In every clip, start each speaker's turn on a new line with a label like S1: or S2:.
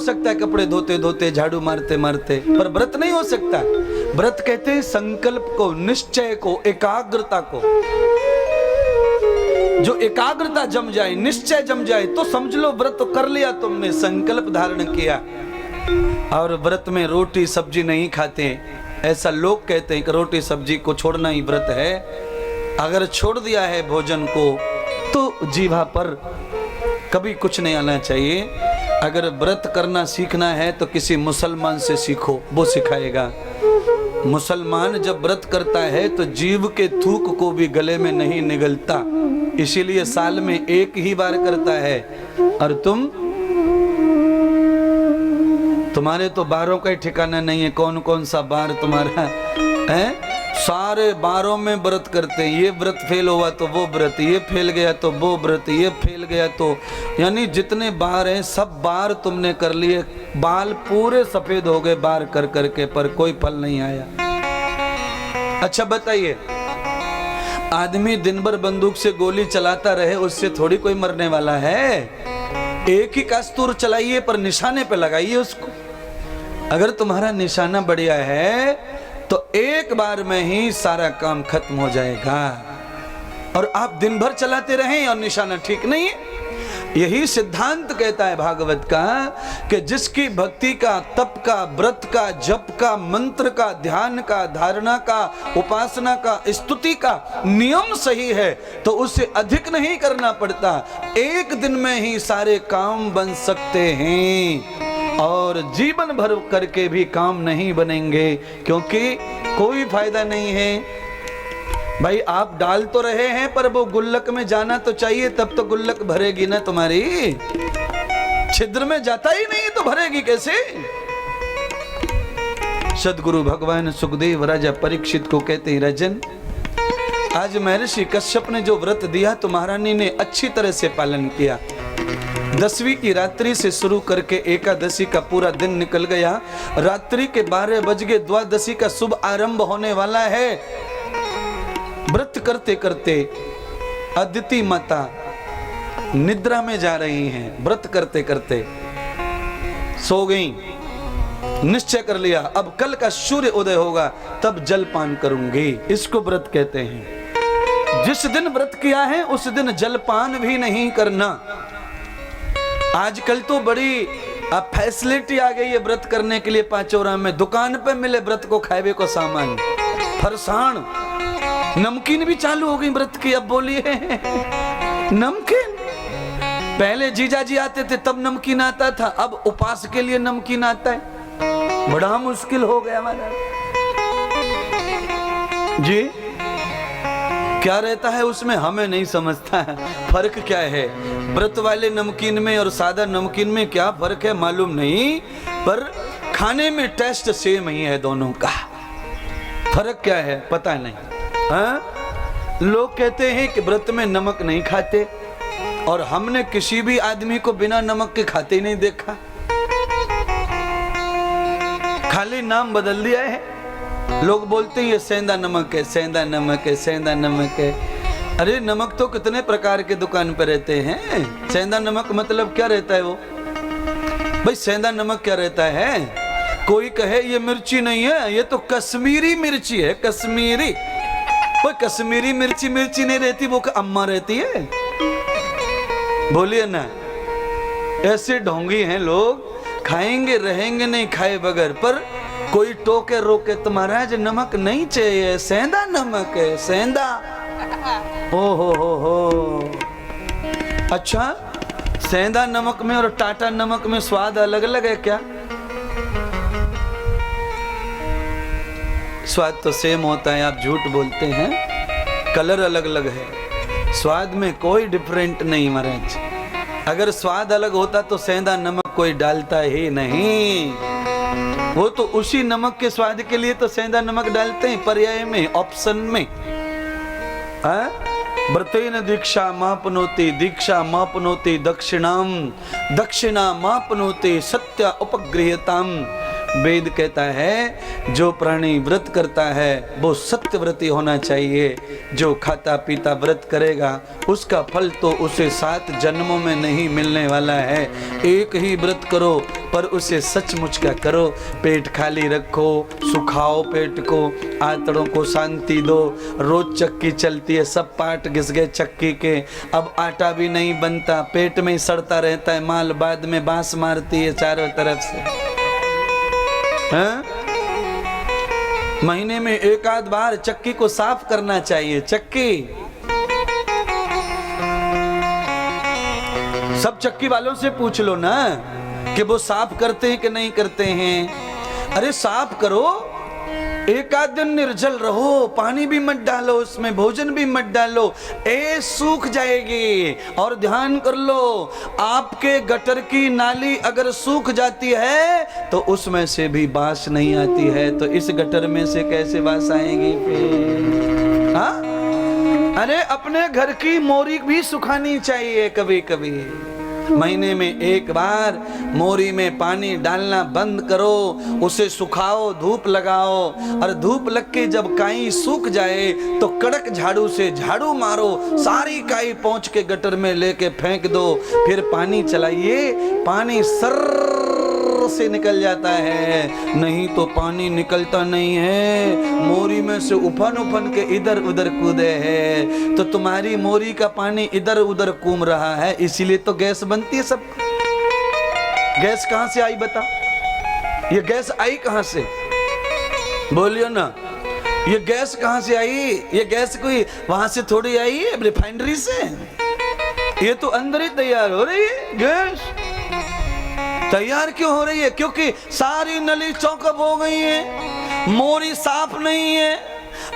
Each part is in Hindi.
S1: सकता है कपड़े धोते धोते, झाड़ू मारते मारते, पर व्रत नहीं हो सकता। व्रत कहते हैं संकल्प को, निश्चय को, एकाग्रता को। जो एकाग्रता जम जाए, निश्चय जम जाए, तो समझ लो व्रत कर लिया तुमने, संकल्प धारण किया। और व्रत में रोटी सब्जी नहीं खाते, ऐसा लोग कहते हैं कि रोटी सब्जी को छोड़ना ही व्रत है। अगर छोड़ दिया है भोजन को तो जीवा पर कभी कुछ नहीं आना चाहिए। अगर व्रत करना सीखना है तो किसी मुसलमान से सीखो, वो सिखाएगा। मुसलमान जब व्रत करता है तो जीव के थूक को भी गले में नहीं निगलता, इसीलिए साल में एक ही बार करता है। और तुम्हारे तो बारों का ही ठिकाना नहीं है, कौन कौन सा बार तुम्हारा है। सारे बारों में व्रत करते हैं, ये व्रत फेल हुआ तो वो व्रत, ये फेल गया तो वो व्रत, ये फेल गया तो, यानी जितने बार हैं सब बार तुमने कर लिए, बाल पूरे सफेद हो गए बार कर करके, पर कोई फल नहीं आया। अच्छा बताइए, आदमी दिन भर बंदूक से गोली चलाता रहे, उससे थोड़ी कोई मरने वाला है। एक ही कस्तूर चलाइए पर निशाने पे लगाइए उसको। अगर तुम्हारा निशाना बढ़िया है तो एक बार में ही सारा काम खत्म हो जाएगा। और आप दिन भर चलाते रहें और निशाना ठीक नहीं है। यही सिद्धांत कहता है भागवत का कि जिसकी भक्ति का, तप का, व्रत का, जप का, मंत्र का, ध्यान का, धारणा का, उपासना का, स्तुति का नियम सही है तो उसे अधिक नहीं करना पड़ता, एक दिन में ही सारे काम बन सकते हैं। और जीवन भर करके भी काम नहीं बनेंगे, क्योंकि कोई फायदा नहीं है। भाई आप डाल तो रहे हैं पर वो गुल्लक में जाना तो चाहिए, तब तो गुल्लक भरेगी ना तुम्हारी। छिद्र में जाता ही नहीं तो भरेगी कैसे। सदगुरु भगवान सुखदेव राजा परीक्षित को कहते हैं, राजन आज महर्षि कश्यप ने जो व्रत दिया तो महारानी ने अच्छी तरह से पालन किया। 10वीं की रात्रि से शुरू करके एकादशी का पूरा दिन निकल गया। रात्रि के 12 बज गए, द्वादशी का शुभ आरंभ होने वाला है। व्रत करते करते अदिति माता निद्रा में जा रही हैं। व्रत करते करते सो गई। निश्चय कर लिया अब कल का सूर्य उदय होगा तब जलपान करूंगी। इसको व्रत कहते हैं। जिस दिन व्रत किया है उस दिन जलपान भी नहीं करना। आजकल तो बड़ी फैसिलिटी आ गई है व्रत करने के लिए। पांचोरा में दुकान पे मिले व्रत को खाए को सामान, फरसाण, नमकीन भी चालू हो गई व्रत की। अब बोलिए नमकीन, पहले जीजा जी आते थे तब नमकीन आता था, अब उपास के लिए नमकीन आता है। बड़ा मुश्किल हो गया हमारा जी। क्या रहता है उसमें हमें नहीं समझता है। फर्क क्या है व्रत वाले नमकीन में और सादा नमकीन में, क्या फर्क है मालूम नहीं, पर खाने में टेस्ट सेम ही है दोनों का। फर्क क्या है पता नहीं। हाँ? लोग कहते हैं कि व्रत में नमक नहीं खाते, और हमने किसी भी आदमी को बिना नमक के खाते ही नहीं देखा। खाली नाम बदल दिया है। लोग बोलते हैं ये सेंधा नमक है, सेंधा नमक है, सेंधा नमक है। अरे नमक तो कितने प्रकार के दुकान पे रहते हैं। सेंधा नमक मतलब क्या रहता है वो भाई? सेंधा नमक क्या रहता है? कोई कहे ये मिर्ची नहीं है, ये तो कश्मीरी मिर्ची है। कश्मीरी, कोई कश्मीरी मिर्ची मिर्ची नहीं रहती, वो अम्मा रहती है। बोलिए ना, ऐसे ढोंगी हैं लोग, खाएंगे रहेंगे नहीं खाए बगैर। पर कोई टोके रोके तो महाराज नमक नहीं चाहिए, सेंधा नमक है, सेंधा। ओ हो। अच्छा, सेंधा नमक में और टाटा नमक में स्वाद अलग अलग है क्या? स्वाद तो सेम होता है, आप झूठ बोलते हैं। कलर अलग अलग है, स्वाद में कोई डिफरेंट नहीं महाराज। अगर स्वाद अलग होता तो सेंधा नमक कोई डालता ही नहीं। वो तो उसी नमक के स्वाद के लिए तो सेंधा नमक डालते हैं, पर्याय में, ऑप्शन में। व्रतेन दीक्षा मापनोति, दीक्षा मापनोति दक्षिणाम, दक्षिणा मापनोति सत्य उपगृह्यताम। वेद कहता है जो प्राणी व्रत करता है वो सत्यव्रती होना चाहिए। जो खाता पीता व्रत करेगा उसका फल तो उसे 7 जन्मों में नहीं मिलने वाला है। एक ही व्रत करो पर उसे सचमुच का करो। पेट खाली रखो, सुखाओ पेट को, आंतड़ों को शांति दो। रोज चक्की चलती है, सब पार्ट घिस गए चक्की के, अब आटा भी नहीं बनता, पेट में ही सड़ता रहता है माल, बाद में बांस मारती है चारों तरफ से। हाँ? महीने में एक आध बार चक्की को साफ करना चाहिए। चक्की सब चक्की वालों से पूछ लो ना कि वो साफ करते हैं कि नहीं करते हैं। अरे साफ करो, एक आध दिन निर्जल रहो, पानी भी मत डालो उसमें, भोजन भी मत डालो, सूख जाएगी। और ध्यान कर लो, आपके गटर की नाली अगर सूख जाती है तो उसमें से भी बास नहीं आती है, तो इस गटर में से कैसे बास आएगी फिर? हाँ? अरे अपने घर की मोरी भी सुखानी चाहिए कभी कभी। महीने में एक बार मोरी में पानी डालना बंद करो, उसे सुखाओ, धूप लगाओ, और धूप लग के जब काई सूख जाए तो कड़क झाड़ू से झाड़ू मारो, सारी काई पहुंच के गटर में लेके फेंक दो। फिर पानी चलाइए, पानी सर्र से निकल जाता है, नहीं तो पानी निकलता नहीं है। मोरी में से उफन उफन के इधर उधर कूदे है, तो तुम्हारी मोरी का पानी इधर उधर कूम रहा है, इसीलिए तो गैस बनती है सब। गैस कहां से आई बता? ये गैस आई कहां से? बोलियो ना, ये गैस कहां से आई? ये गैस कोई वहां से थोड़ी आई है रिफाइनरी से, ये तो अंदर ही तैयार हो रही है। गैस तैयार क्यों हो रही है? क्योंकि सारी नली चौकअप हो गई है, मोरी साफ नहीं है,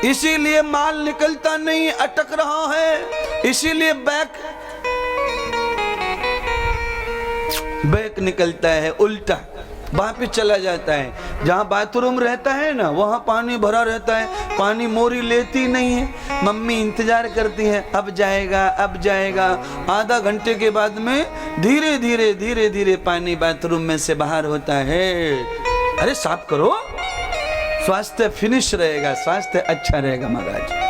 S1: इसीलिए माल निकलता नहीं, अटक रहा है, इसीलिए बैक निकलता है, उल्टा वापिस चला जाता है। जहाँ बाथरूम रहता है ना वहाँ पानी भरा रहता है, पानी मोरी लेती नहीं है, मम्मी इंतजार करती है अब जाएगा अब जाएगा। आधा घंटे के बाद में धीरे धीरे धीरे धीरे पानी बाथरूम में से बाहर होता है। अरे साफ करो, स्वास्थ्य फिनिश रहेगा, स्वास्थ्य अच्छा रहेगा महाराज।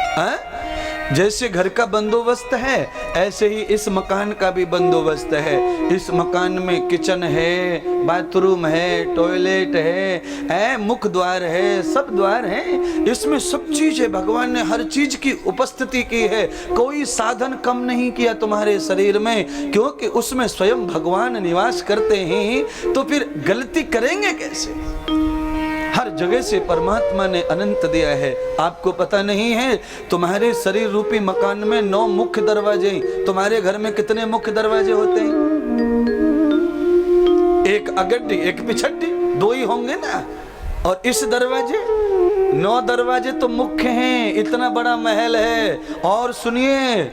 S1: जैसे घर का बंदोबस्त है ऐसे ही इस मकान का भी बंदोबस्त है। इस मकान में किचन है, बाथरूम है, टॉयलेट है, मुख्य द्वार है, सब द्वार है, इसमें सब चीज है। भगवान ने हर चीज की उपस्थिति की है, कोई साधन कम नहीं किया तुम्हारे शरीर में, क्योंकि उसमें स्वयं भगवान निवास करते हैं। तो फिर गलती करेंगे कैसे? हर जगह से परमात्मा ने अनंत दिया है। आपको पता नहीं है तुम्हारे शरीर रूपी मकान में 9 मुख्य दरवाजे। तुम्हारे घर में कितने मुख्य दरवाजे होते हैं? एक अगड्डी एक पिछड्डी, 2 ही होंगे ना। और इस दरवाजे 9 दरवाजे तो मुख्य हैं, इतना बड़ा महल है। और सुनिए,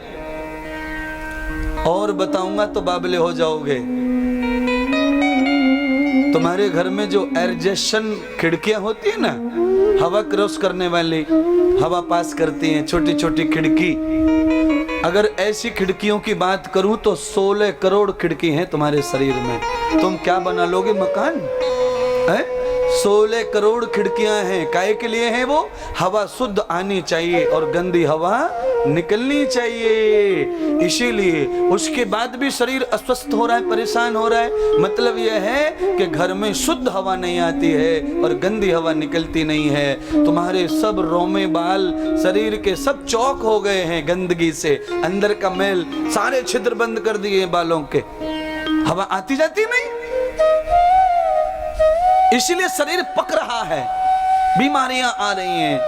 S1: और बताऊंगा तो बाबले हो जाओगे। तुम्हारे घर में जो एडजस्टेशन खिड़कियां होती है ना, हवा क्रॉस करने वाली, हवा पास करती हैं, छोटी छोटी खिड़की, अगर ऐसी खिड़कियों की बात करूं तो 16 करोड़ खिड़की हैं तुम्हारे शरीर में। तुम क्या बना लोगे मकान? 16 करोड़ खिड़कियां हैं। काहे के लिए हैं वो? हवा शुद्ध आनी चाहिए और गंदी हवा निकलनी चाहिए। इसीलिए उसके बाद भी शरीर अस्वस्थ हो रहा है, परेशान हो रहा है, मतलब यह है कि घर में शुद्ध हवा नहीं आती है और गंदी हवा निकलती नहीं है। तुम्हारे सब रोमे बाल शरीर के सब चौक हो गए हैं गंदगी से, अंदर का मैल, सारे छिद्र बंद कर दिए बालों के, हवा आती जाती नहीं, इसीलिए शरीर पक रहा है, बीमारियां आ रही हैं।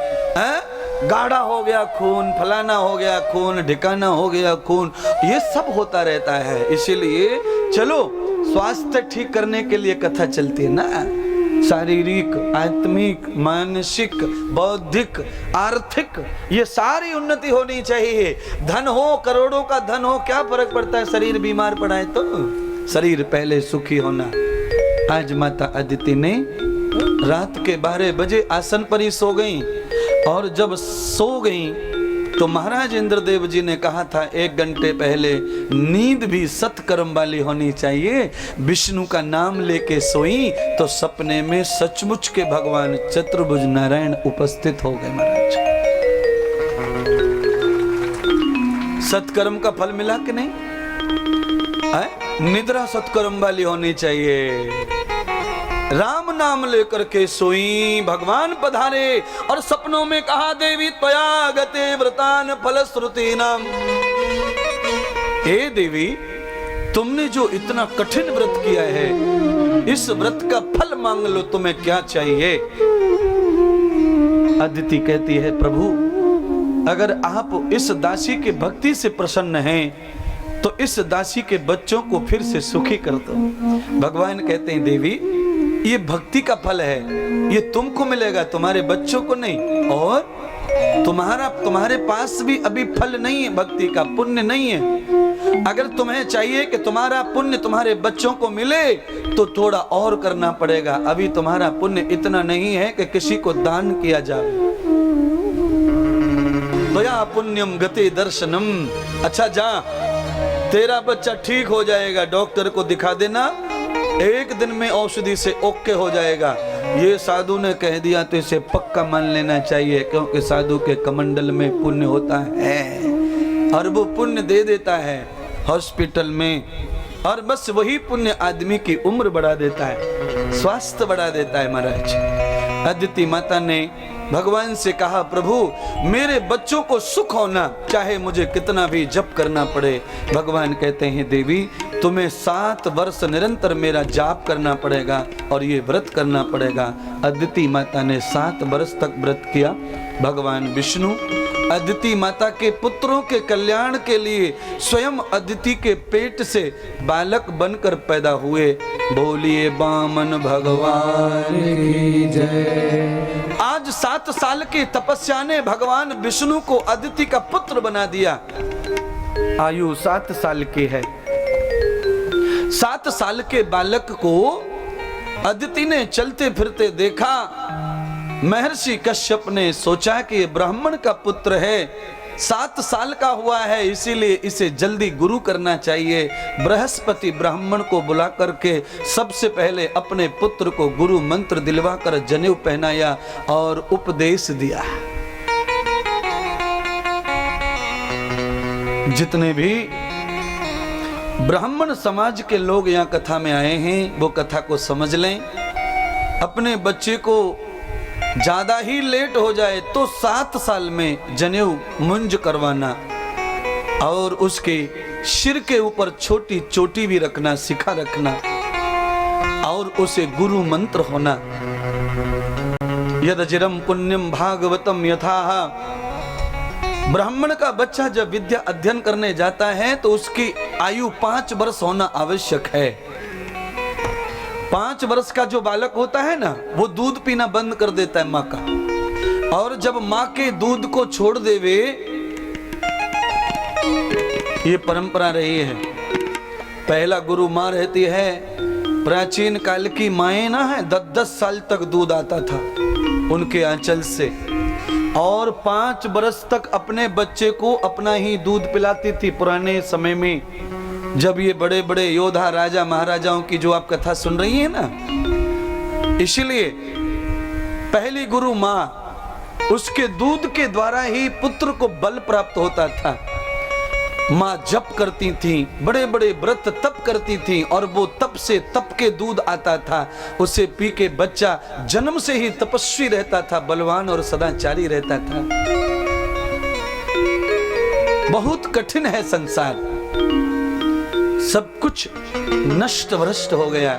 S1: गाढ़ा हो गया खून, फलाना हो गया खून, ढिकाना हो गया खून, ये सब होता रहता है। इसीलिए चलो स्वास्थ्य ठीक करने के लिए कथा चलती है ना, शारीरिक, आत्मिक, मानसिक, बौद्धिक, आर्थिक, ये सारी उन्नति होनी चाहिए। धन हो, करोड़ों का धन हो, क्या फर्क पड़ता है, शरीर बीमार पड़ा है तो। शरीर पहले सुखी होना। आज माता अदिति ने रात के 12 बजे आसन पर ही सो गई, और जब सो गई तो महाराज इंद्रदेव जी ने कहा था 1 घंटे पहले, नींद भी सत्कर्म वाली होनी चाहिए। विष्णु का नाम लेके सोई तो सपने में सचमुच के भगवान चतुर्भुज नारायण उपस्थित हो गए। महाराज सत्कर्म का फल मिला कि नहीं? निद्रा सत्कर्म वाली होनी चाहिए। राम नाम लेकर के सोई, भगवान पधारे और सपनों में कहा, देवी त्वया गते व्रतान फलश्रुति नाम। हे देवी, तुमने जो इतना कठिन व्रत किया है, इस व्रत का फल मांग लो, तुम्हें क्या चाहिए? अदिति कहती है, प्रभु अगर आप इस दासी के भक्ति से प्रसन्न हैं तो इस दासी के बच्चों को फिर से सुखी कर दो। भगवान कहते हैं, देवी ये भक्ति का फल है, ये तुमको मिलेगा, तुम्हारे बच्चों को नहीं। और तुम्हारे पास भी अभी फल नहीं है, भक्ति का पुण्य नहीं है। अगर तुम्हें चाहिए कि तुम्हारा पुण्य तुम्हारे बच्चों को मिले तो थोड़ा और करना पड़ेगा। अभी तुम्हारा पुण्य इतना नहीं है कि किसी को दान किया जाए। दया पुण्यम गति दर्शनम। अच्छा जा, तेरा बच्चा ठीक हो जाएगा, डॉक्टर को दिखा देना, 1 दिन में औषधि से ओके हो जाएगा। ये साधु ने कह दिया तो इसे पक्का मान लेना चाहिए, क्योंकि साधु के कमंडल में पुण्य होता है और वो पुण्य दे देता है हॉस्पिटल में, और बस वही पुण्य आदमी की उम्र बढ़ा देता है, स्वास्थ्य बढ़ा देता है। महाराज अदिति माता ने भगवान से कहा, प्रभु मेरे बच्चों को सुख होना, चाहे मुझे कितना भी जप करना पड़े। भगवान कहते हैं, देवी तुम्हें 7 वर्ष निरंतर मेरा जाप करना पड़ेगा और ये व्रत करना पड़ेगा। अदिति माता ने 7 वर्ष तक व्रत किया। भगवान विष्णु अदिति माता के पुत्रों के कल्याण के लिए स्वयं अदिति के पेट से बालक बनकर पैदा हुए। बोलिए बामन भगवान की जय। आज 7 साल की तपस्या ने भगवान विष्णु को अदिति का पुत्र बना दिया। आयु 7 साल की है। 7 साल के बालक को अदिति ने चलते फिरते देखा। महर्षि कश्यप ने सोचा कि ये ब्राह्मण का पुत्र है, 7 साल का हुआ है, इसीलिए इसे जल्दी गुरु करना चाहिए। बृहस्पति ब्राह्मण को बुला करके सबसे पहले अपने पुत्र को गुरु मंत्र दिलवा कर जनेऊ पहनाया और उपदेश दिया। जितने भी ब्राह्मण समाज के लोग यहाँ कथा में आए हैं वो कथा को समझ लें। अपने बच्चे को ज्यादा ही लेट हो जाए तो 7 साल में जनेऊ मुंज करवाना और उसके सिर के ऊपर छोटी चोटी भी रखना, सिखा रखना और उसे गुरु मंत्र होना। यदजिरम पुण्यम भागवतम यथाह। ब्राह्मण का बच्चा जब विद्या अध्ययन करने जाता है तो उसकी आयु 5 वर्ष होना आवश्यक है। 5 वर्ष का जो बालक होता है ना, वो दूध पीना बंद कर देता है माँ का, और जब माँ के दूध को छोड़ देवे, ये परंपरा रही है। पहला गुरु माँ रहती है। प्राचीन काल की माएँ ना है 10-10 साल तक दूध आता था उनके आंचल से, और 5 वर्ष तक अपने बच्चे को अपना ही दूध पिलाती थी। पुराने समय में जब ये बड़े बड़े योद्धा राजा महाराजाओं की जो आप कथा सुन रही है ना, इसलिए पहली गुरु माँ, उसके दूध के द्वारा ही पुत्र को बल प्राप्त होता था। माँ जप करती थी, बड़े बड़े व्रत तप करती थी, और वो तप से तप के दूध आता था, उसे पी के बच्चा जन्म से ही तपस्वी रहता था, बलवान और सदाचारी रहता था। बहुत कठिन है संसार, सब कुछ नष्ट भ्रष्ट हो गया।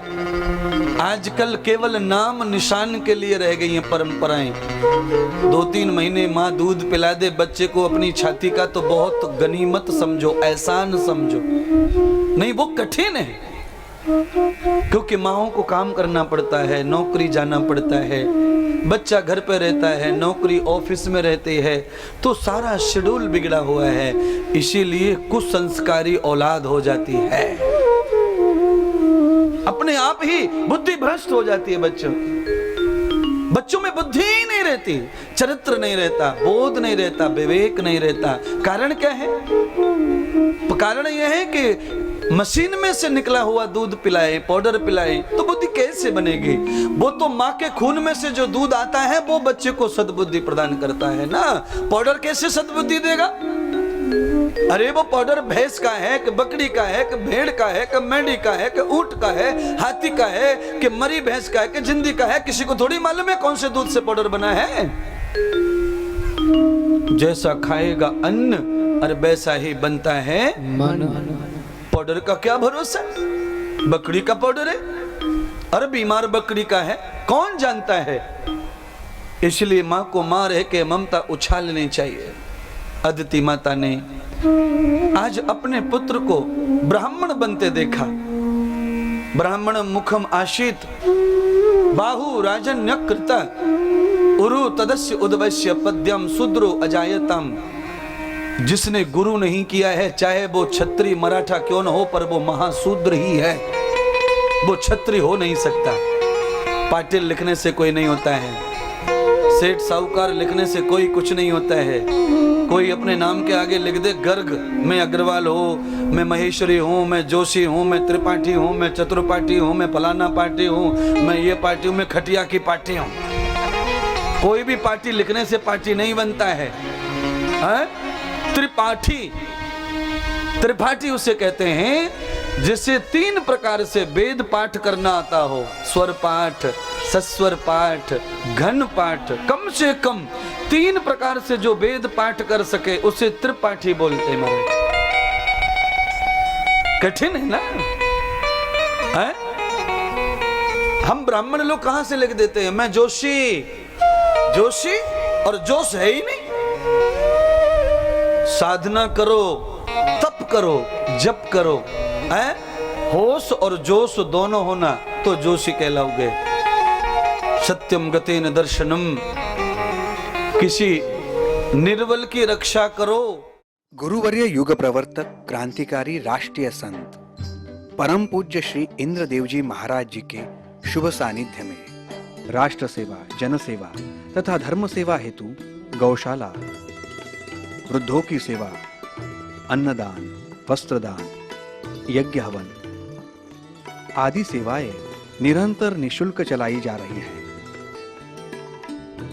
S1: आजकल केवल नाम निशान के लिए रह गई हैं परंपराएं। 2-3 महीने माँ दूध पिला दे बच्चे को अपनी छाती का तो बहुत गनीमत समझो, एहसान समझो। नहीं, वो कठिन है, क्योंकि माँओं को काम करना पड़ता है, नौकरी जाना पड़ता है, बच्चा घर पे रहता है, नौकरी ऑफिस में रहती है, तो सारा शेड्यूल बिगड़ा हुआ है। इसीलिए कुसंस्कारी औलाद हो जाती है, अपने आप ही बुद्धि भ्रष्ट हो जाती है बच्चों की। बच्चों में बुद्धि ही नहीं रहती, चरित्र नहीं रहता, बोध नहीं रहता, विवेक नहीं रहता। कारण क्या है? कारण यह है कि मशीन में से निकला हुआ दूध पिलाए, पाउडर पिलाए तो बुद्धि कैसे बनेगी? वो तो माँ के खून में से जो दूध आता है वो बच्चे को सद्बुद्धि प्रदान करता है ना। पाउडर कैसे सद्बुद्धि देगा? अरे वो पाउडर भैंस का है कि बकरी का है कि भेड़ का है कि मेंढी का है कि ऊंट का है, हाथी का है कि मरी भैंस का है कि जिंदी का है? किसी को थोड़ी मालूम है कौन से दूध से पाउडर बना है। जैसा खाएगा अन्न और वैसा ही बनता है मन। पाउडर का क्या भरोसा? बकरी का पाउडर है और बीमार बकरी का है, कौन जानता है? इसलिए माँ को माँ रह के ममता उछालनी चाहिए। अदिति माता ने आज अपने पुत्र को ब्राह्मण बनते देखा। ब्राह्मण मुखम आशीत बाहु राजन्य कृता उरु तदस्य उद्वश्य पद्यम शूद्रो अजायतम। जिसने गुरु नहीं किया है, चाहे वो क्षत्रिय मराठा क्यों न हो, पर वो महाशूद्र ही है, वो क्षत्रिय हो नहीं सकता। पाटिल लिखने से कोई नहीं होता है, सेठ साहूकार लिखने से कोई कुछ नहीं होता है। कोई अपने नाम के आगे लिख दे गर्ग, मैं अग्रवाल हूँ, मैं महेश्वरी हूँ, मैं जोशी हूँ, मैं त्रिपाठी हूँ, मैं चतुर्पाठी हूँ, मैं फलाना पार्टी हूँ, मैं ये पार्टी हूँ, मैं खटिया की पार्टी हूँ। कोई भी पार्टी लिखने से पार्टी नहीं बनता है। त्रिपाठी, त्रिपाठी उसे कहते हैं जिसे 3 प्रकार से वेद पाठ करना आता हो। स्वर पाठ, सस्वर पाठ, घन पाठ, कम से कम 3 प्रकार से जो वेद पाठ कर सके उसे त्रिपाठी बोलते हैं। कठिन है ना? है? हम ब्राह्मण लोग कहां से लिख देते हैं मैं जोशी, जोशी, और जोश है ही नहीं। साधना करो, तप करो, जप करो, है? होश और जोश दोनों होना तो जोशी कहलाओगे। सत्यम गतेन दर्शनम, किसी निर्बल की रक्षा करो।
S2: गुरुवर्य युग प्रवर्तक, क्रांतिकारी, राष्ट्रीय संत परम पूज्य श्री इंद्रदेव जी महाराज जी के शुभ सानिध्य में राष्ट्र सेवा, जन सेवा तथा धर्म सेवा हेतु गौशाला, वृद्धों की सेवा, अन्नदान, वस्त्रदान, यज्ञ हवन आदि सेवाएं निरंतर निशुल्क चलाई जा रही हैं।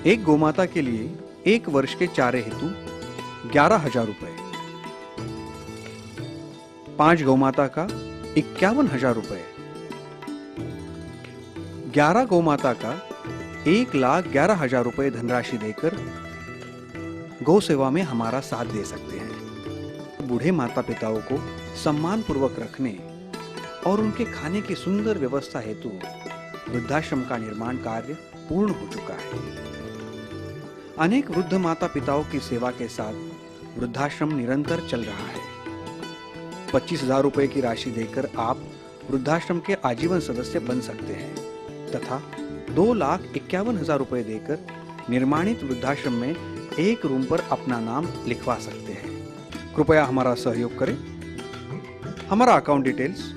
S2: एक गोमाता के लिए 1 वर्ष के चारे हेतु 11,000 रुपए, 5 गौमाता का 51,000 रुपए, 11 गौमाता का 1,11,000 रुपए धनराशि देकर गौ सेवा में हमारा साथ दे सकते हैं। बूढ़े माता पिताओं को सम्मान पूर्वक रखने और उनके खाने की सुंदर व्यवस्था हेतु वृद्धाश्रम का निर्माण कार्य पूर्ण हो चुका है। अनेक वृद्ध माता पिताओं की सेवा के साथ वृद्धाश्रम निरंतर चल रहा है। 25,000 रुपए की राशि देकर आप वृद्धाश्रम के आजीवन सदस्य बन सकते हैं तथा 2,51,000 रुपए देकर निर्माणित वृद्धाश्रम में 1 रूम पर अपना नाम लिखवा सकते हैं। कृपया हमारा सहयोग करें। हमारा अकाउंट डिटेल्स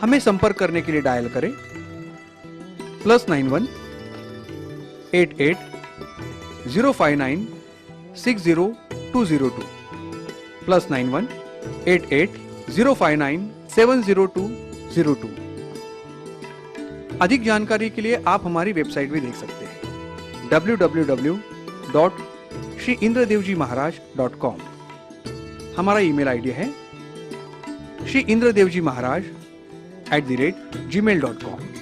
S2: हमें संपर्क करने के लिए डायल करें +91 88 059 60202 +91 88 059 70202। अधिक जानकारी के लिए आप हमारी वेबसाइट भी देख सकते हैं www.shriindradevjimaharaj.com। हमारा ईमेल आईडी है shriindradevjimaharaj@gmail.com।